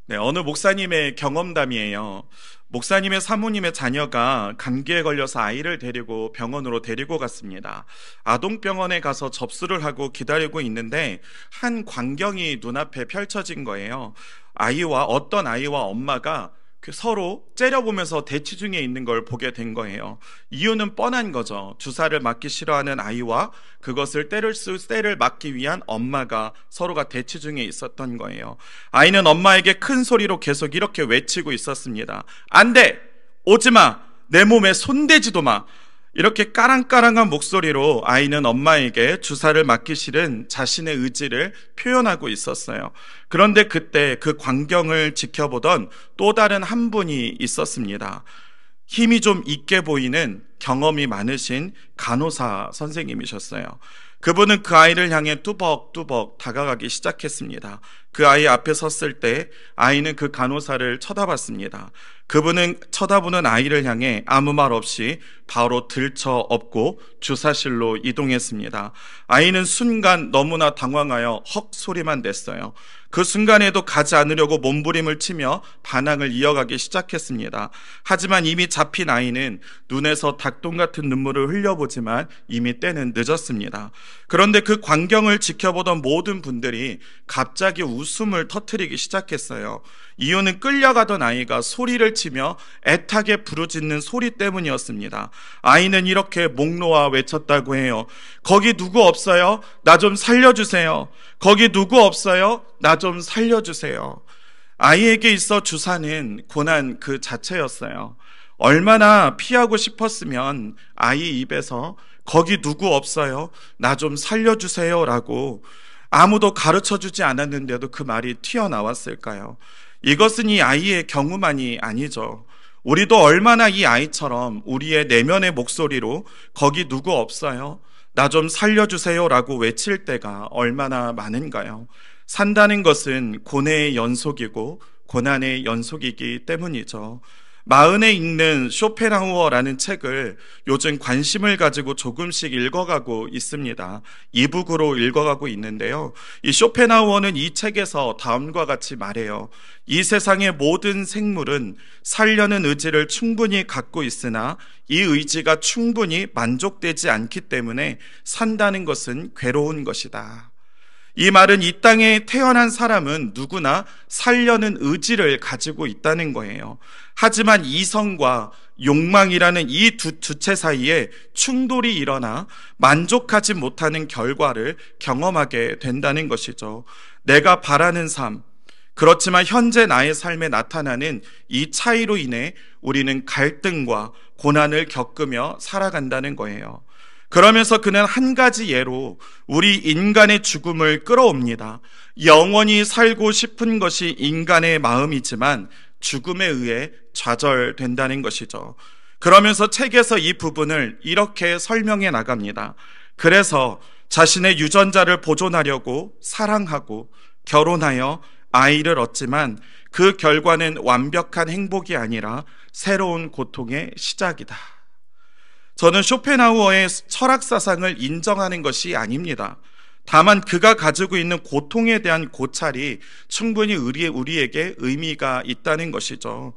네, 어느 목사님의 경험담이에요. 목사님의 사모님의 자녀가 감기에 걸려서 아이를 데리고 병원으로 데리고 갔습니다. 아동병원에 가서 접수를 하고 기다리고 있는데 한 광경이 눈앞에 펼쳐진 거예요. 어떤 아이와 엄마가 서로 째려보면서 대치 중에 있는 걸 보게 된 거예요. 이유는 뻔한 거죠. 주사를 맞기 싫어하는 아이와 그것을 때를 맞기 위한 엄마가 서로가 대치 중에 있었던 거예요. 아이는 엄마에게 큰 소리로 계속 이렇게 외치고 있었습니다. 안 돼! 오지 마! 내 몸에 손대지도 마! 이렇게 까랑까랑한 목소리로 아이는 엄마에게 주사를 맞기 싫은 자신의 의지를 표현하고 있었어요. 그런데 그때 그 광경을 지켜보던 또 다른 한 분이 있었습니다. 힘이 좀 있게 보이는 경험이 많으신 간호사 선생님이셨어요. 그분은 그 아이를 향해 뚜벅뚜벅 다가가기 시작했습니다. 그 아이 앞에 섰을 때 아이는 그 간호사를 쳐다봤습니다. 그분은 쳐다보는 아이를 향해 아무 말 없이 바로 들쳐 업고 주사실로 이동했습니다. 아이는 순간 너무나 당황하여 헉 소리만 냈어요. 그 순간에도 가지 않으려고 몸부림을 치며 반항을 이어가기 시작했습니다. 하지만 이미 잡힌 아이는 눈에서 닭똥 같은 눈물을 흘려보지만 이미 때는 늦었습니다. 그런데 그 광경을 지켜보던 모든 분들이 갑자기 웃음을 터뜨리기 시작했어요. 이유는 끌려가던 아이가 소리를 치며 애타게 부르짖는 소리 때문이었습니다. 아이는 이렇게 목 놓아 외쳤다고 해요. 거기 누구 없어요? 나 좀 살려주세요. 거기 누구 없어요? 나 좀 살려주세요. 아이에게 있어 주사는 고난 그 자체였어요. 얼마나 피하고 싶었으면 아이 입에서 거기 누구 없어요? 나 좀 살려주세요 라고 아무도 가르쳐주지 않았는데도 그 말이 튀어나왔을까요? 이것은 이 아이의 경우만이 아니죠. 우리도 얼마나 이 아이처럼 우리의 내면의 목소리로 거기 누구 없어요? 나 좀 살려주세요 라고 외칠 때가 얼마나 많은가요? 산다는 것은 고뇌의 연속이고 고난의 연속이기 때문이죠. 마흔에 읽는 쇼펜하우어라는 책을 요즘 관심을 가지고 조금씩 읽어가고 있습니다. 이북으로 읽어가고 있는데요. 이 쇼펜하우어는 이 책에서 다음과 같이 말해요. 이 세상의 모든 생물은 살려는 의지를 충분히 갖고 있으나 이 의지가 충분히 만족되지 않기 때문에 산다는 것은 괴로운 것이다. 이 말은 이 땅에 태어난 사람은 누구나 살려는 의지를 가지고 있다는 거예요. 하지만 이성과 욕망이라는 이 두 주체 사이에 충돌이 일어나 만족하지 못하는 결과를 경험하게 된다는 것이죠. 내가 바라는 삶, 그렇지만 현재 나의 삶에 나타나는 이 차이로 인해 우리는 갈등과 고난을 겪으며 살아간다는 거예요. 그러면서 그는 한 가지 예로 우리 인간의 죽음을 끌어옵니다. 영원히 살고 싶은 것이 인간의 마음이지만 죽음에 의해 좌절된다는 것이죠. 그러면서 책에서 이 부분을 이렇게 설명해 나갑니다. 그래서 자신의 유전자를 보존하려고 사랑하고 결혼하여 아이를 얻지만 그 결과는 완벽한 행복이 아니라 새로운 고통의 시작이다. 저는 쇼펜하우어의 철학 사상을 인정하는 것이 아닙니다. 다만 그가 가지고 있는 고통에 대한 고찰이 충분히 우리에게 의미가 있다는 것이죠.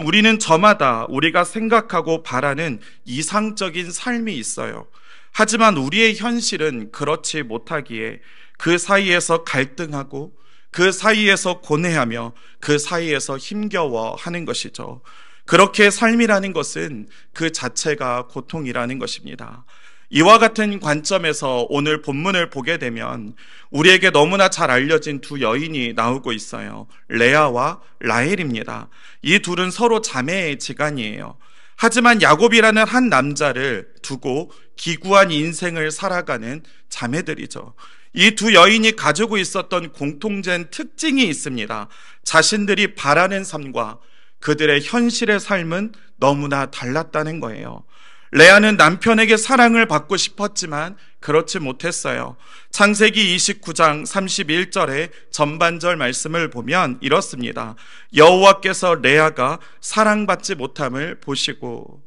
우리는 저마다 우리가 생각하고 바라는 이상적인 삶이 있어요. 하지만 우리의 현실은 그렇지 못하기에 그 사이에서 갈등하고 그 사이에서 고뇌하며 그 사이에서 힘겨워하는 것이죠. 그렇게 삶이라는 것은 그 자체가 고통이라는 것입니다. 이와 같은 관점에서 오늘 본문을 보게 되면 우리에게 너무나 잘 알려진 두 여인이 나오고 있어요. 레아와 라헬입니다. 이 둘은 서로 자매의 지간이에요. 하지만 야곱이라는 한 남자를 두고 기구한 인생을 살아가는 자매들이죠. 이 두 여인이 가지고 있었던 공통된 특징이 있습니다. 자신들이 바라는 삶과 그들의 현실의 삶은 너무나 달랐다는 거예요. 레아는 남편에게 사랑을 받고 싶었지만 그렇지 못했어요. 창세기 29장 31절의 전반절 말씀을 보면 이렇습니다. 여호와께서 레아가 사랑받지 못함을 보시고,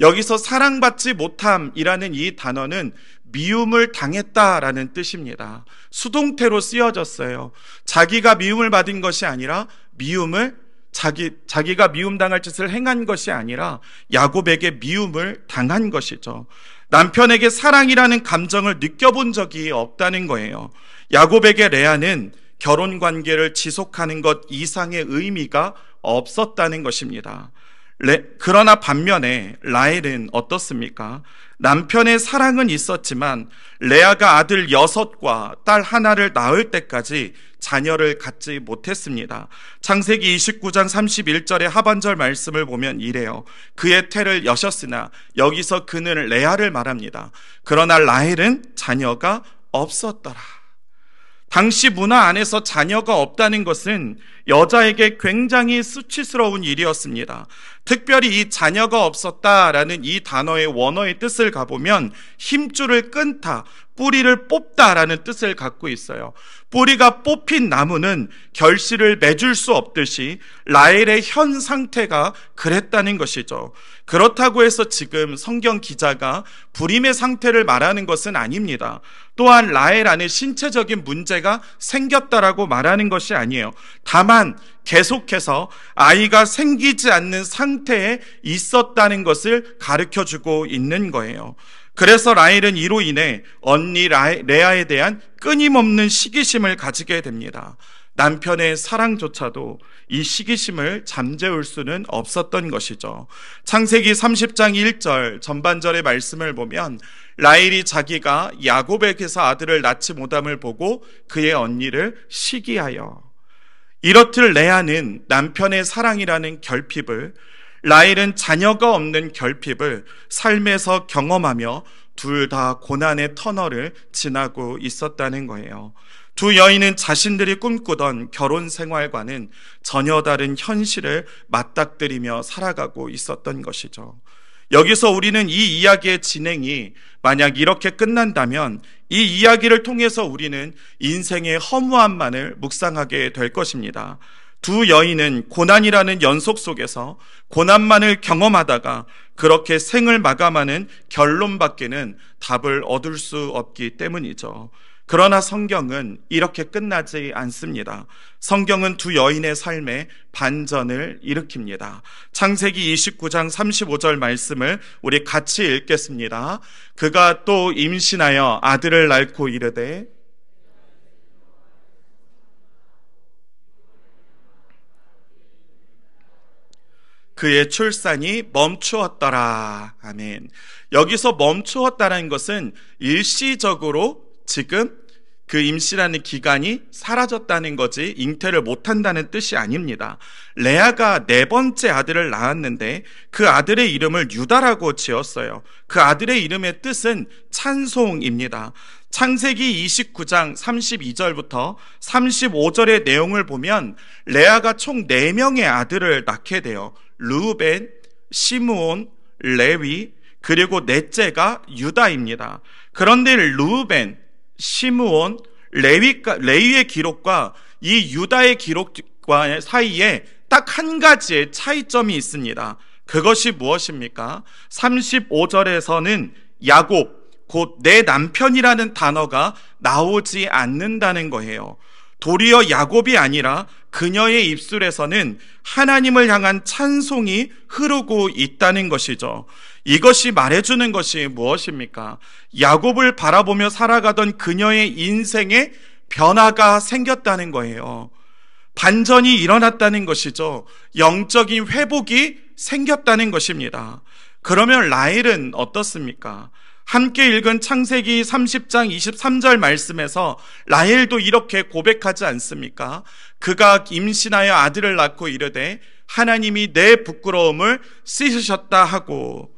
여기서 사랑받지 못함이라는 이 단어는 미움을 당했다라는 뜻입니다. 수동태로 쓰여졌어요. 자기가 미움을 받은 것이 아니라 미움을 자기가 미움당할 짓을 행한 것이 아니라 야곱에게 미움을 당한 것이죠. 남편에게 사랑이라는 감정을 느껴본 적이 없다는 거예요. 야곱에게 레아는 결혼 관계를 지속하는 것 이상의 의미가 없었다는 것입니다. 그러나 반면에 라헬은 어떻습니까? 남편의 사랑은 있었지만 레아가 아들 6과 딸 하나를 낳을 때까지 자녀를 갖지 못했습니다. 창세기 29장 31절의 하반절 말씀을 보면 이래요. 그의 태를 여셨으나, 여기서 그는 레아를 말합니다. 그러나 라헬은 자녀가 없었더라. 당시 문화 안에서 자녀가 없다는 것은 여자에게 굉장히 수치스러운 일이었습니다. 특별히 이 자녀가 없었다라는 이 단어의 원어의 뜻을 가보면 힘줄을 끊다, 뿌리를 뽑다라는 뜻을 갖고 있어요. 뿌리가 뽑힌 나무는 결실을 맺을 수 없듯이 라헬의 현 상태가 그랬다는 것이죠. 그렇다고 해서 지금 성경 기자가 불임의 상태를 말하는 것은 아닙니다. 또한 라헬 안에 신체적인 문제가 생겼다라고 말하는 것이 아니에요. 다만 계속해서 아이가 생기지 않는 상태에 있었다는 것을 가르쳐주고 있는 거예요. 그래서 라헬은 이로 인해 언니 레아에 대한 끊임없는 시기심을 가지게 됩니다. 남편의 사랑조차도 이 시기심을 잠재울 수는 없었던 것이죠. 창세기 30장 1절 전반절의 말씀을 보면 라헬이 자기가 야곱에게서 아들을 낳지 못함을 보고 그의 언니를 시기하여, 이렇듯 레아는 남편의 사랑이라는 결핍을, 라헬은 자녀가 없는 결핍을 삶에서 경험하며 둘 다 고난의 터널을 지나고 있었다는 거예요. 두 여인은 자신들이 꿈꾸던 결혼 생활과는 전혀 다른 현실을 맞닥뜨리며 살아가고 있었던 것이죠. 여기서 우리는 이 이야기의 진행이 만약 이렇게 끝난다면 이 이야기를 통해서 우리는 인생의 허무함만을 묵상하게 될 것입니다. 두 여인은 고난이라는 연속 속에서 고난만을 경험하다가 그렇게 생을 마감하는 결론밖에는 답을 얻을 수 없기 때문이죠. 그러나 성경은 이렇게 끝나지 않습니다. 성경은 두 여인의 삶에 반전을 일으킵니다. 창세기 29장 35절 말씀을 우리 같이 읽겠습니다. 그가 또 임신하여 아들을 낳고 이르되 그의 출산이 멈추었더라. 아멘. 여기서 멈추었다는 것은 일시적으로 지금 그 임신하는 기간이 사라졌다는 거지 잉태를 못한다는 뜻이 아닙니다. 레아가 4번째 아들을 낳았는데 그 아들의 이름을 유다라고 지었어요. 그 아들의 이름의 뜻은 찬송입니다. 창세기 29장 32절부터 35절의 내용을 보면 레아가 총 4명의 아들을 낳게 돼요. 르우벤, 시므온, 레위, 그리고 넷째가 유다입니다. 그런데 르우벤, 시므온, 레위의 기록과 이 유다의 기록과 사이에 딱 한 가지의 차이점이 있습니다. 그것이 무엇입니까? 35절에서는 야곱, 곧 내 남편이라는 단어가 나오지 않는다는 거예요. 도리어 야곱이 아니라 그녀의 입술에서는 하나님을 향한 찬송이 흐르고 있다는 것이죠. 이것이 말해주는 것이 무엇입니까? 야곱을 바라보며 살아가던 그녀의 인생에 변화가 생겼다는 거예요. 반전이 일어났다는 것이죠. 영적인 회복이 생겼다는 것입니다. 그러면 라헬은 어떻습니까? 함께 읽은 창세기 30장 23절 말씀에서 라헬도 이렇게 고백하지 않습니까? 그가 임신하여 아들을 낳고 이르되 하나님이 내 부끄러움을 씻으셨다 하고,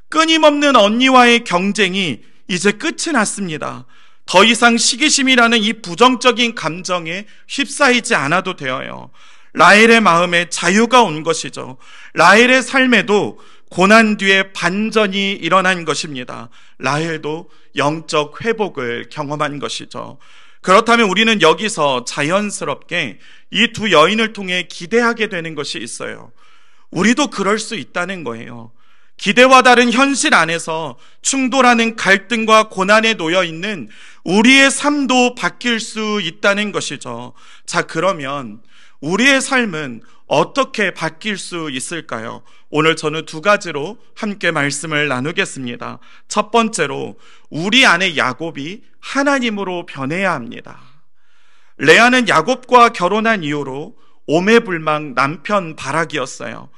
끊임없는 언니와의 경쟁이 이제 끝이 났습니다. 더 이상 시기심이라는 이 부정적인 감정에 휩싸이지 않아도 되어요. 라헬의 마음에 자유가 온 것이죠. 라헬의 삶에도 고난 뒤에 반전이 일어난 것입니다. 라헬도 영적 회복을 경험한 것이죠. 그렇다면 우리는 여기서 자연스럽게 이 두 여인을 통해 기대하게 되는 것이 있어요. 우리도 그럴 수 있다는 거예요. 기대와 다른 현실 안에서 충돌하는 갈등과 고난에 놓여 있는 우리의 삶도 바뀔 수 있다는 것이죠. 자, 그러면 우리의 삶은 어떻게 바뀔 수 있을까요? 오늘 저는 두 가지로 함께 말씀을 나누겠습니다. 첫 번째로, 우리 안에 야곱이 하나님으로 변해야 합니다. 레아는 야곱과 결혼한 이후로 오매불망 남편 바라기였어요.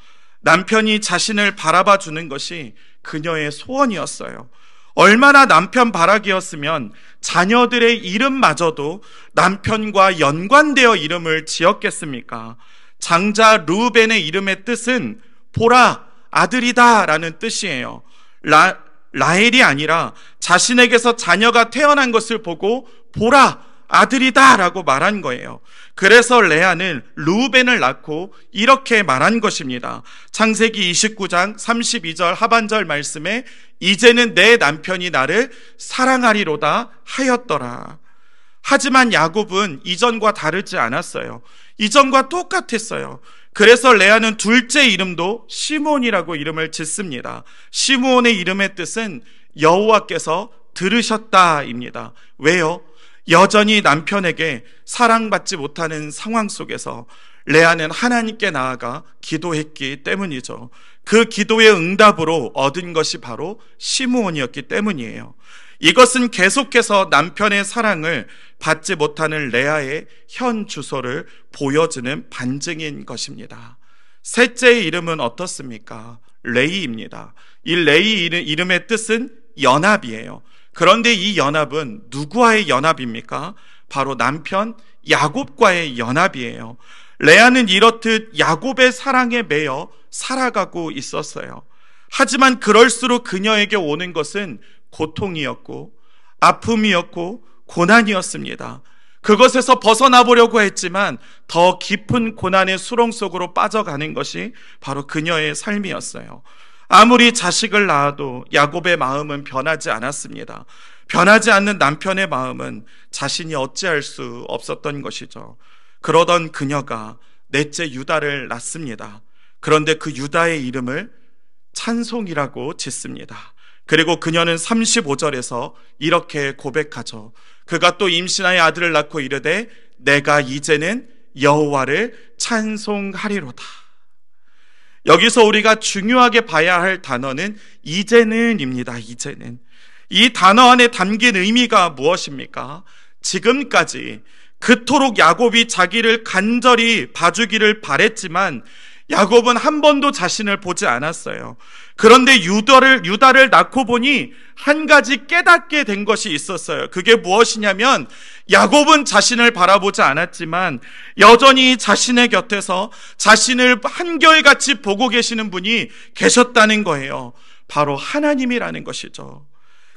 남편이 자신을 바라봐 주는 것이 그녀의 소원이었어요. 얼마나 남편 바라기였으면 자녀들의 이름마저도 남편과 연관되어 이름을 지었겠습니까? 장자 르우벤의 이름의 뜻은 보라, 아들이다 라는 뜻이에요. 라헬이 아니라 자신에게서 자녀가 태어난 것을 보고 보라, 아들이다 라고 말한 거예요. 그래서 레아는 르우벤을 낳고 이렇게 말한 것입니다. 창세기 29장 32절 하반절 말씀에 이제는 내 남편이 나를 사랑하리로다 하였더라. 하지만 야곱은 이전과 다르지 않았어요. 이전과 똑같았어요. 그래서 레아는 둘째 이름도 시므온이라고 이름을 짓습니다. 시므온의 이름의 뜻은 여호와께서 들으셨다입니다. 왜요? 여전히 남편에게 사랑받지 못하는 상황 속에서 레아는 하나님께 나아가 기도했기 때문이죠. 그 기도의 응답으로 얻은 것이 바로 시므온이었기 때문이에요. 이것은 계속해서 남편의 사랑을 받지 못하는 레아의 현 주소를 보여주는 반증인 것입니다. 셋째의 이름은 어떻습니까? 레이입니다. 이 레이 이름의 뜻은 연합이에요. 그런데 이 연합은 누구와의 연합입니까? 바로 남편 야곱과의 연합이에요. 레아는 이렇듯 야곱의 사랑에 매여 살아가고 있었어요. 하지만 그럴수록 그녀에게 오는 것은 고통이었고 아픔이었고 고난이었습니다. 그것에서 벗어나 보려고 했지만 더 깊은 고난의 수렁 속으로 빠져가는 것이 바로 그녀의 삶이었어요. 아무리 자식을 낳아도 야곱의 마음은 변하지 않았습니다. 변하지 않는 남편의 마음은 자신이 어찌할 수 없었던 것이죠. 그러던 그녀가 넷째 유다를 낳습니다. 그런데 그 유다의 이름을 찬송이라고 짓습니다. 그리고 그녀는 35절에서 이렇게 고백하죠. 그가 또 임신하여 아들을 낳고 이르되 내가 이제는 여호와를 찬송하리로다. 여기서 우리가 중요하게 봐야 할 단어는 이제는입니다. 이제는. 이 단어 안에 담긴 의미가 무엇입니까? 지금까지 그토록 야곱이 자기를 간절히 봐주기를 바랬지만 야곱은 한 번도 자신을 보지 않았어요. 그런데 유다를 낳고 보니 한 가지 깨닫게 된 것이 있었어요. 그게 무엇이냐면 야곱은 자신을 바라보지 않았지만 여전히 자신의 곁에서 자신을 한결같이 보고 계시는 분이 계셨다는 거예요. 바로 하나님이라는 것이죠.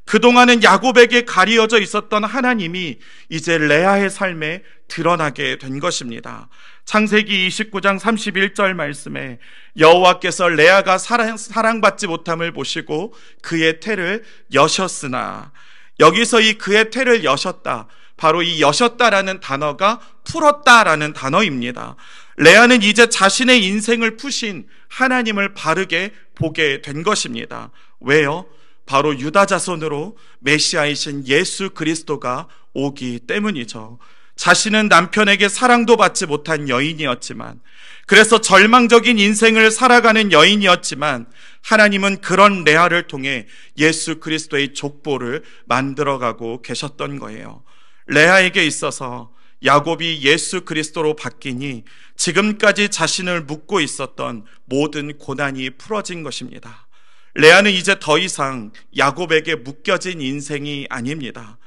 그동안은 야곱에게 가리어져 있었던 하나님이 이제 레아의 삶에 드러나게 된 것입니다. 창세기 29장 31절 말씀에 여호와께서 레아가 사랑받지 못함을 보시고 그의 태를 여셨으나, 여기서 이 그의 태를 여셨다, 바로 이 여셨다라는 단어가 풀었다라는 단어입니다. 레아는 이제 자신의 인생을 푸신 하나님을 바르게 보게 된 것입니다. 왜요? 바로 유다 자손으로 메시아이신 예수 그리스도가 오기 때문이죠. 자신은 남편에게 사랑도 받지 못한 여인이었지만, 그래서 절망적인 인생을 살아가는 여인이었지만 하나님은 그런 레아를 통해 예수 그리스도의 족보를 만들어가고 계셨던 거예요. 레아에게 있어서 야곱이 예수 그리스도로 바뀌니 지금까지 자신을 묶고 있었던 모든 고난이 풀어진 것입니다. 레아는 이제 더 이상 야곱에게 묶여진 인생이 아닙니다.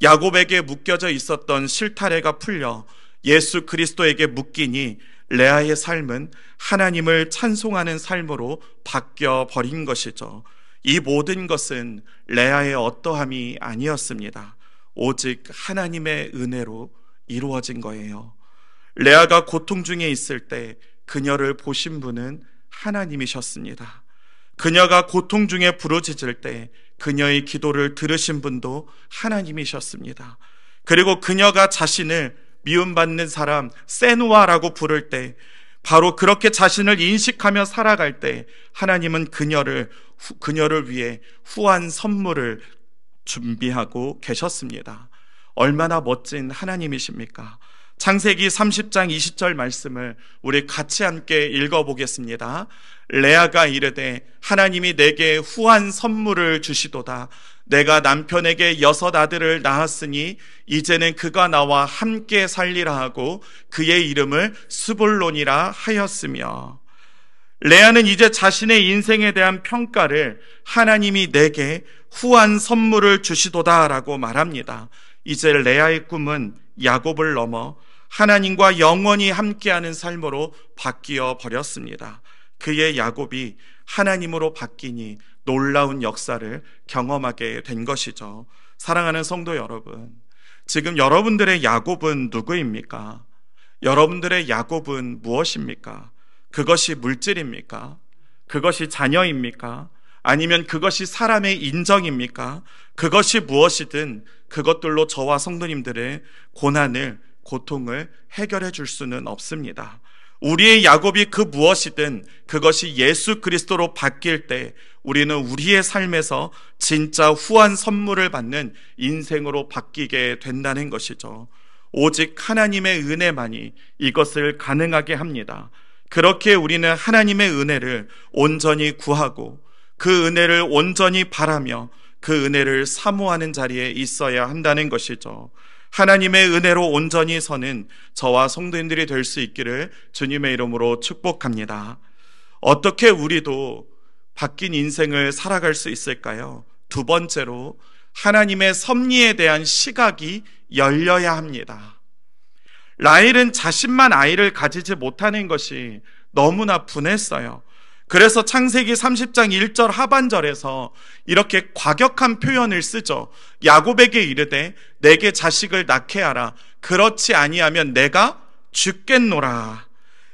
야곱에게 묶여져 있었던 실타래가 풀려 예수 그리스도에게 묶이니 레아의 삶은 하나님을 찬송하는 삶으로 바뀌어 버린 것이죠. 이 모든 것은 레아의 어떠함이 아니었습니다. 오직 하나님의 은혜로 이루어진 거예요. 레아가 고통 중에 있을 때 그녀를 보신 분은 하나님이셨습니다. 그녀가 고통 중에 부르짖을 때 그녀의 기도를 들으신 분도 하나님이셨습니다. 그리고 그녀가 자신을 미움받는 사람, 세누아라고 부를 때, 바로 그렇게 자신을 인식하며 살아갈 때 하나님은 그녀를 그녀를 위해 후한 선물을 준비하고 계셨습니다. 얼마나 멋진 하나님이십니까? 창세기 30장 20절 말씀을 우리 같이 함께 읽어보겠습니다. 레아가 이르되 하나님이 내게 후한 선물을 주시도다. 내가 남편에게 6 아들을 낳았으니 이제는 그가 나와 함께 살리라 하고 그의 이름을 스불론이라 하였으며, 레아는 이제 자신의 인생에 대한 평가를 하나님이 내게 후한 선물을 주시도다 라고 말합니다. 이제 레아의 꿈은 야곱을 넘어 하나님과 영원히 함께하는 삶으로 바뀌어 버렸습니다. 그의 야곱이 하나님으로 바뀌니 놀라운 역사를 경험하게 된 것이죠. 사랑하는 성도 여러분, 지금 여러분들의 야곱은 누구입니까? 여러분들의 야곱은 무엇입니까? 그것이 물질입니까? 그것이 자녀입니까? 아니면 그것이 사람의 인정입니까? 그것이 무엇이든 그것들로 저와 성도님들의 고난을, 고통을 해결해 줄 수는 없습니다. 우리의 야곱이 그 무엇이든 그것이 예수 그리스도로 바뀔 때 우리는 우리의 삶에서 진짜 후한 선물을 받는 인생으로 바뀌게 된다는 것이죠. 오직 하나님의 은혜만이 이것을 가능하게 합니다. 그렇게 우리는 하나님의 은혜를 온전히 구하고 그 은혜를 온전히 바라며 그 은혜를 사모하는 자리에 있어야 한다는 것이죠. 하나님의 은혜로 온전히 서는 저와 성도님들이 될 수 있기를 주님의 이름으로 축복합니다. 어떻게 우리도 바뀐 인생을 살아갈 수 있을까요? 2번째로 하나님의 섭리에 대한 시각이 열려야 합니다. 라헬은 자신만 아이를 가지지 못하는 것이 너무나 분했어요. 그래서 창세기 30장 1절 하반절에서 이렇게 과격한 표현을 쓰죠. 야곱에게 이르되 내게 자식을 낳게 하라. 그렇지 아니하면 내가 죽겠노라.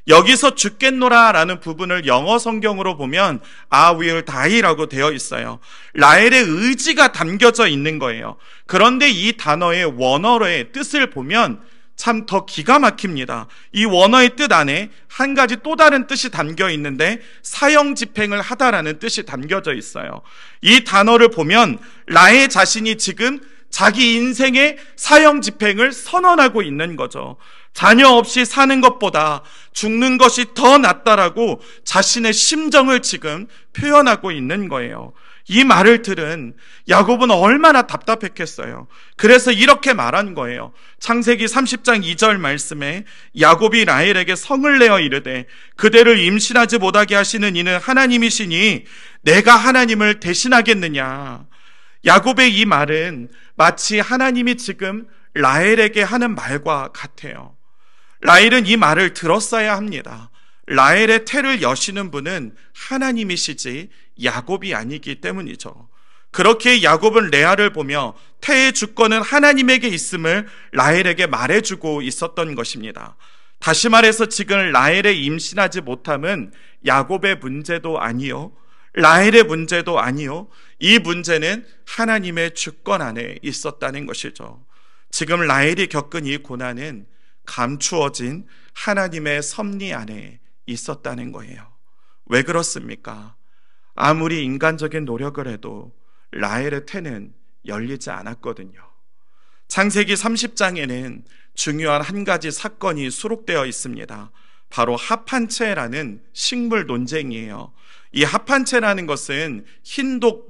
여기서 죽겠노라 라는 부분을 영어 성경으로 보면 I will die라고 되어 있어요. 라헬의 의지가 담겨져 있는 거예요. 그런데 이 단어의 원어의 뜻을 보면 참 더 기가 막힙니다. 이 원어의 뜻 안에 한 가지 또 다른 뜻이 담겨 있는데 사형 집행을 하다라는 뜻이 담겨져 있어요. 이 단어를 보면 라헬 자신이 지금 자기 인생의 사형 집행을 선언하고 있는 거죠. 자녀 없이 사는 것보다 죽는 것이 더 낫다라고 자신의 심정을 지금 표현하고 있는 거예요. 이 말을 들은 야곱은 얼마나 답답했겠어요. 그래서 이렇게 말한 거예요. 창세기 30장 2절 말씀에 야곱이 라헬에게 성을 내어 이르되 그대를 임신하지 못하게 하시는 이는 하나님이시니 내가 하나님을 대신하겠느냐. 야곱의 이 말은 마치 하나님이 지금 라헬에게 하는 말과 같아요. 라헬은 이 말을 들었어야 합니다. 라헬의 태를 여시는 분은 하나님이시지 야곱이 아니기 때문이죠. 그렇게 야곱은 레아를 보며 태의 주권은 하나님에게 있음을 라헬에게 말해주고 있었던 것입니다. 다시 말해서 지금 라헬의 임신하지 못함은 야곱의 문제도 아니요, 라헬의 문제도 아니요, 이 문제는 하나님의 주권 안에 있었다는 것이죠. 지금 라헬이 겪은 이 고난은 감추어진 하나님의 섭리 안에 있었다는 거예요. 왜 그렇습니까? 아무리 인간적인 노력을 해도 라헬의 태는 열리지 않았거든요. 창세기 30장에는 중요한 한 가지 사건이 수록되어 있습니다. 바로 합한채라는 식물 논쟁이에요. 이 합한채라는 것은 흰독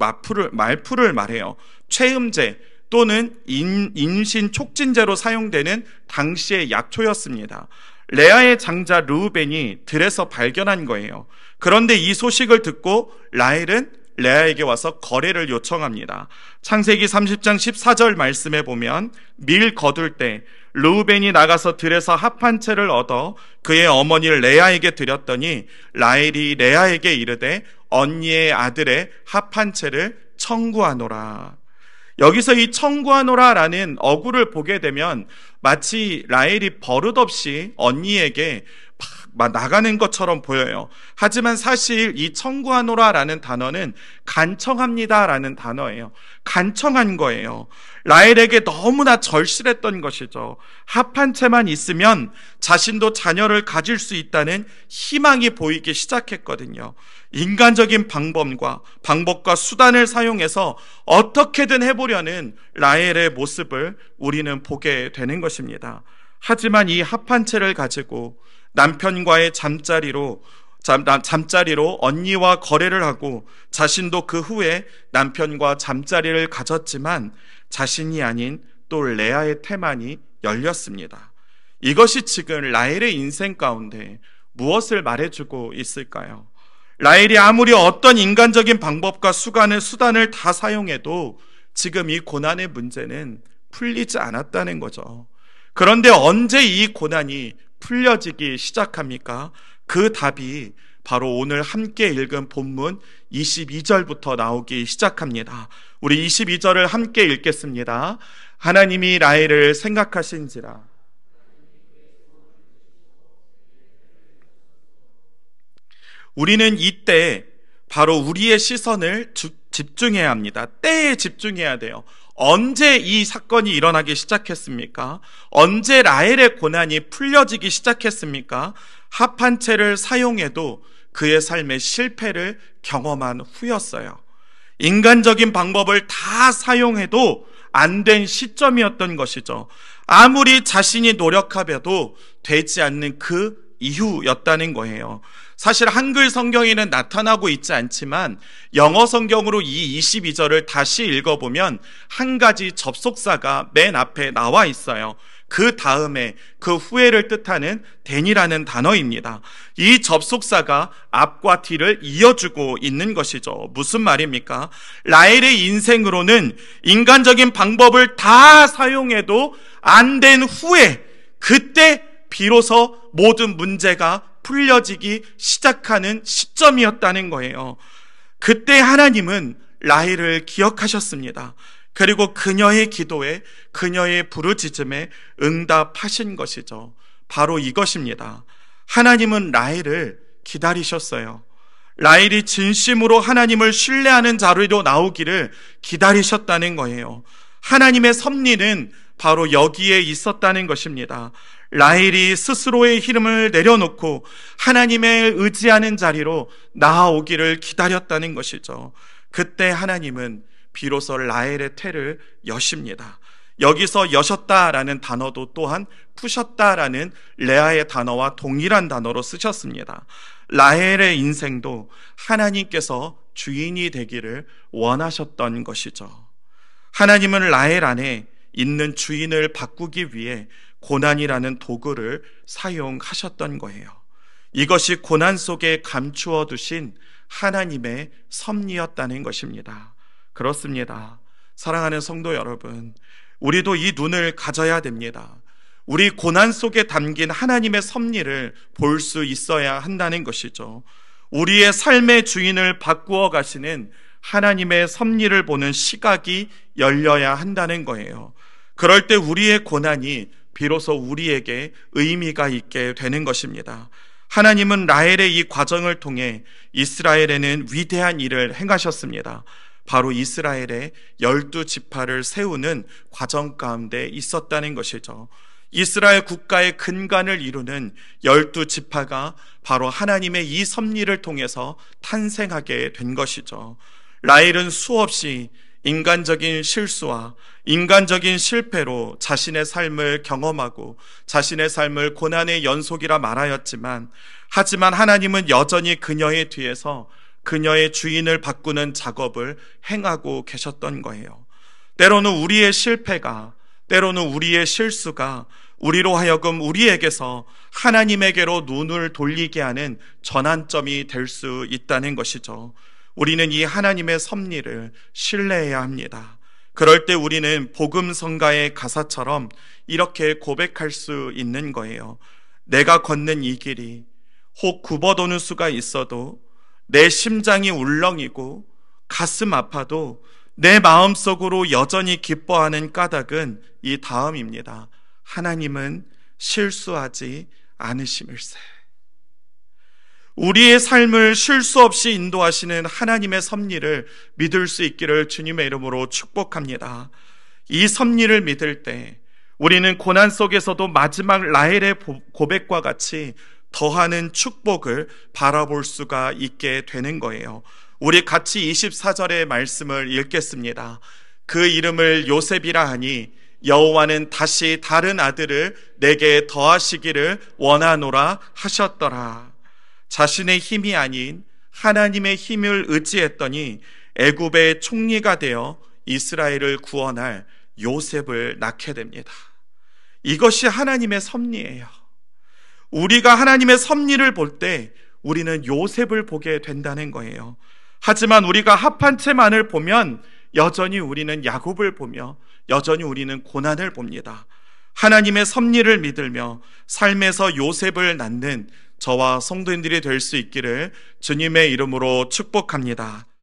말풀을 말해요. 최음제 또는 임신 촉진제로 사용되는 당시의 약초였습니다. 레아의 장자 르우벤이 들에서 발견한 거예요. 그런데 이 소식을 듣고 라헬은 레아에게 와서 거래를 요청합니다. 창세기 30장 14절 말씀에 보면 밀 거둘 때 르우벤이 나가서 들에서 합한 채를 얻어 그의 어머니 레아에게 드렸더니 라헬이 레아에게 이르되 언니의 아들의 합한 채를 청구하노라. 여기서 이 청구하노라라는 어구를 보게 되면 마치 라헬이 버릇없이 언니에게 막 나가는 것처럼 보여요. 하지만 사실 이 청구하노라라는 단어는 간청합니다라는 단어예요. 간청한 거예요. 라헬에게 너무나 절실했던 것이죠. 합한 채만 있으면 자신도 자녀를 가질 수 있다는 희망이 보이기 시작했거든요. 인간적인 방법과 수단을 사용해서 어떻게든 해보려는 라헬의 모습을 우리는 보게 되는 것입니다. 하지만 이 합한 채를 가지고 남편과의 잠자리로 언니와 거래를 하고 자신도 그 후에 남편과 잠자리를 가졌지만 자신이 아닌 또 레아의 태만이 열렸습니다. 이것이 지금 라헬의 인생 가운데 무엇을 말해주고 있을까요? 라헬이 아무리 어떤 인간적인 방법과 수단을 다 사용해도 지금 이 고난의 문제는 풀리지 않았다는 거죠. 그런데 언제 이 고난이 풀려지기 시작합니까? 그 답이 바로 오늘 함께 읽은 본문 22절부터 나오기 시작합니다. 우리 22절을 함께 읽겠습니다. 하나님이 라헬을 생각하신지라. 우리는 이때 바로 우리의 시선을 집중해야 합니다. 때에 집중해야 돼요. 언제 이 사건이 일어나기 시작했습니까? 언제 라헬의 고난이 풀려지기 시작했습니까? 합한 채를 사용해도 그의 삶의 실패를 경험한 후였어요. 인간적인 방법을 다 사용해도 안 된 시점이었던 것이죠. 아무리 자신이 노력하여도 되지 않는 그 이유였다는 거예요. 사실 한글 성경에는 나타나고 있지 않지만 영어 성경으로 이 22절을 다시 읽어보면 한 가지 접속사가 맨 앞에 나와 있어요. 그 다음에 그 후에를 뜻하는 then이라는 단어입니다. 이 접속사가 앞과 뒤를 이어주고 있는 것이죠. 무슨 말입니까? 라헬의 인생으로는 인간적인 방법을 다 사용해도 안 된 후에 그때 비로소 모든 문제가 풀려지기 시작하는 시점이었다는 거예요. 그때 하나님은 라헬을 기억하셨습니다. 그리고 그녀의 기도에, 그녀의 부르짖음에 응답하신 것이죠. 바로 이것입니다. 하나님은 라헬을 기다리셨어요. 라헬이 진심으로 하나님을 신뢰하는 자리로 나오기를 기다리셨다는 거예요. 하나님의 섭리는 바로 여기에 있었다는 것입니다. 라헬이 스스로의 힘을 내려놓고 하나님을 의지하는 자리로 나아오기를 기다렸다는 것이죠. 그때 하나님은 비로소 라헬의 태를 여십니다. 여기서 여셨다라는 단어도 또한 푸셨다라는 레아의 단어와 동일한 단어로 쓰셨습니다. 라헬의 인생도 하나님께서 주인이 되기를 원하셨던 것이죠. 하나님은 라헬 안에 있는 주인을 바꾸기 위해 고난이라는 도구를 사용하셨던 거예요. 이것이 고난 속에 감추어 두신 하나님의 섭리였다는 것입니다. 그렇습니다. 사랑하는 성도 여러분, 우리도 이 눈을 가져야 됩니다. 우리 고난 속에 담긴 하나님의 섭리를 볼 수 있어야 한다는 것이죠. 우리의 삶의 주인을 바꾸어 가시는 하나님의 섭리를 보는 시각이 열려야 한다는 거예요. 그럴 때 우리의 고난이 비로소 우리에게 의미가 있게 되는 것입니다. 하나님은 라헬의 이 과정을 통해 이스라엘에는 위대한 일을 행하셨습니다. 바로 이스라엘의 12지파를 세우는 과정 가운데 있었다는 것이죠. 이스라엘 국가의 근간을 이루는 12지파가 바로 하나님의 이 섭리를 통해서 탄생하게 된 것이죠. 라헬은 수없이 인간적인 실수와 인간적인 실패로 자신의 삶을 경험하고 자신의 삶을 고난의 연속이라 말하였지만, 하지만 하나님은 여전히 그녀의 뒤에서 그녀의 주인을 바꾸는 작업을 행하고 계셨던 거예요. 때로는 우리의 실패가, 때로는 우리의 실수가 우리로 하여금 우리에게서 하나님에게로 눈을 돌리게 하는 전환점이 될 수 있다는 것이죠. 우리는 이 하나님의 섭리를 신뢰해야 합니다. 그럴 때 우리는 복음성가의 가사처럼 이렇게 고백할 수 있는 거예요. 내가 걷는 이 길이 혹 굽어도는 수가 있어도, 내 심장이 울렁이고 가슴 아파도 내 마음속으로 여전히 기뻐하는 까닭은 이 다음입니다. 하나님은 실수하지 않으심일세. 우리의 삶을 실수 없이 인도하시는 하나님의 섭리를 믿을 수 있기를 주님의 이름으로 축복합니다. 이 섭리를 믿을 때 우리는 고난 속에서도 마지막 라헬의 고백과 같이 더하는 축복을 바라볼 수가 있게 되는 거예요. 우리 같이 24절의 말씀을 읽겠습니다. 그 이름을 요셉이라 하니 여호와는 다시 다른 아들을 내게 더하시기를 원하노라 하셨더라. 자신의 힘이 아닌 하나님의 힘을 의지했더니 애굽의 총리가 되어 이스라엘을 구원할 요셉을 낳게 됩니다. 이것이 하나님의 섭리예요. 우리가 하나님의 섭리를 볼 때 우리는 요셉을 보게 된다는 거예요. 하지만 우리가 합한 채만을 보면 여전히 우리는 야곱을 보며 여전히 우리는 고난을 봅니다. 하나님의 섭리를 믿으며 삶에서 요셉을 낳는 저와 성도님들이 될 수 있기를 주님의 이름으로 축복합니다.